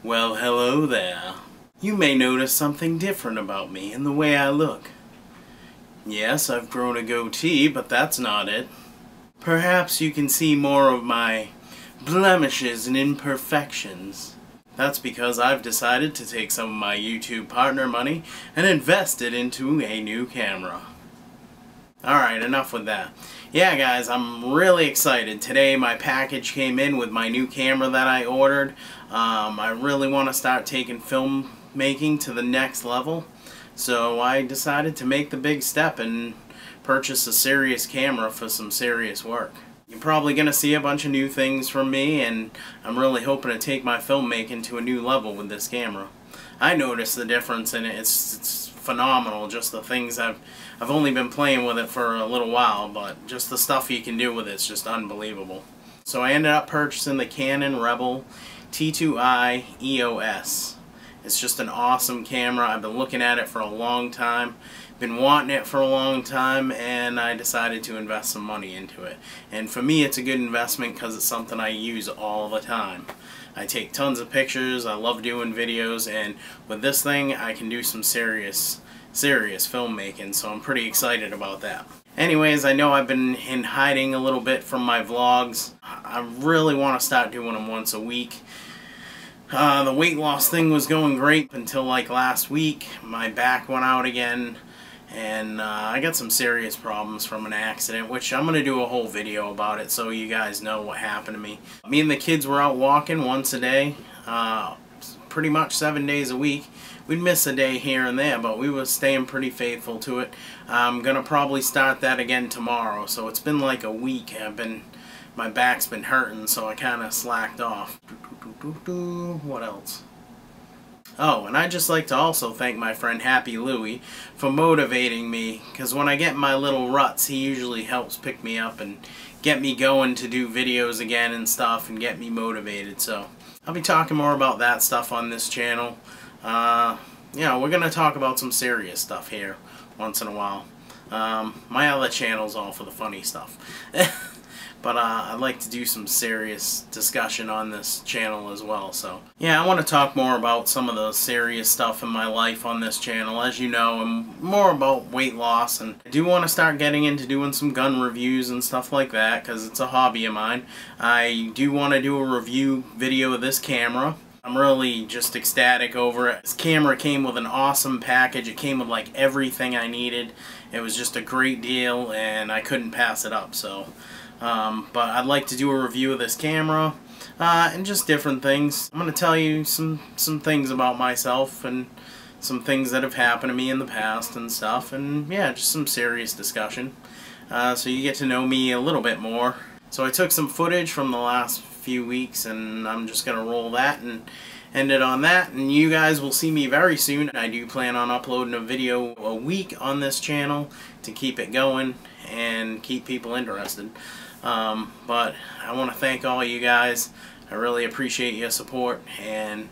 Well, hello there. You may notice something different about me in the way I look. Yes, I've grown a goatee, but that's not it. Perhaps you can see more of my blemishes and imperfections. That's because I've decided to take some of my YouTube partner money and invest it into a new camera. Alright, enough with that. Yeah guys, I'm really excited. Today my package came in with my new camera that I ordered. I really want to start taking filmmaking to the next level. So I decided to make the big step and purchase a serious camera for some serious work. You're probably going to see a bunch of new things from me, and I'm really hoping to take my filmmaking to a new level with this camera. I noticed the difference in it. It's phenomenal, just the things I've only been playing with it for a little while, but just the stuff you can do with it's just unbelievable. So I ended up purchasing the Canon Rebel T2i EOS. It's just an awesome camera. I've been looking at it for a long time, been wanting it for a long time, and I decided to invest some money into it. And for me it's a good investment because it's something I use all the time. I take tons of pictures, I love doing videos, and with this thing I can do some serious filmmaking, so I'm pretty excited about that. Anyways, I know I've been in hiding a little bit from my vlogs. I really want to start doing them once a week. The weight loss thing was going great until like last week. My back went out again, and I got some serious problems from an accident, which I'm going to do a whole video about it so you guys know what happened to me. Me and the kids were out walking once a day, pretty much 7 days a week. We'd miss a day here and there, but we were staying pretty faithful to it. I'm going to probably start that again tomorrow, so it's been like a week. My back's been hurting, so I kind of slacked off. What else? Oh, and I'd just like to also thank my friend Happy Louie for motivating me, because when I get in my little ruts, he usually helps pick me up and get me going to do videos again and stuff and get me motivated. So I'll be talking more about that stuff on this channel. You know, we're going to talk about some serious stuff here once in a while. My other channel's all for the funny stuff. But I'd like to do some serious discussion on this channel as well. So yeah, I want to talk more about some of the serious stuff in my life on this channel. As you know, I'm more about weight loss, and I do want to start getting into doing some gun reviews and stuff like that because it's a hobby of mine. I do want to do a review video of this camera. I'm really just ecstatic over it. This camera came with an awesome package. It came with like everything I needed. It was just a great deal, and I couldn't pass it up. So but I'd like to do a review of this camera and just different things. I'm going to tell you some things about myself and some things that have happened to me in the past and stuff, and yeah, just some serious discussion so you get to know me a little bit more. So I took some footage from the last few weeks, and I'm just going to roll that and end it on that, and you guys will see me very soon. I do plan on uploading a video a week on this channel to keep it going and keep people interested. But I want to thank all you guys. I really appreciate your support, and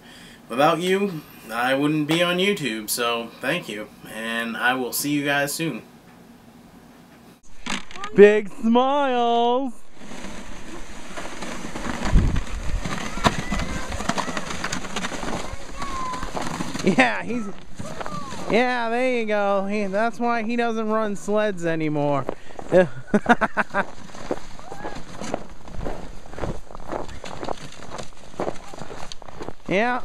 without you I wouldn't be on YouTube, so thank you, and I will see you guys soon. Big smiles! Yeah, there you go. That's why he doesn't run sleds anymore. Yeah.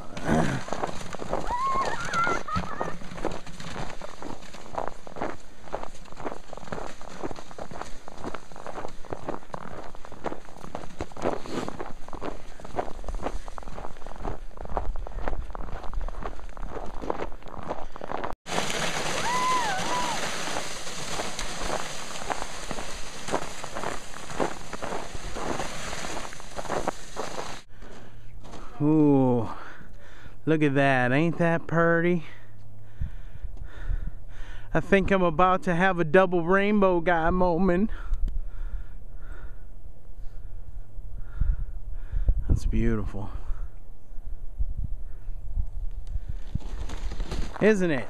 Ooh, look at that. Ain't that pretty? I think I'm about to have a double rainbow guy moment. That's beautiful. Isn't it?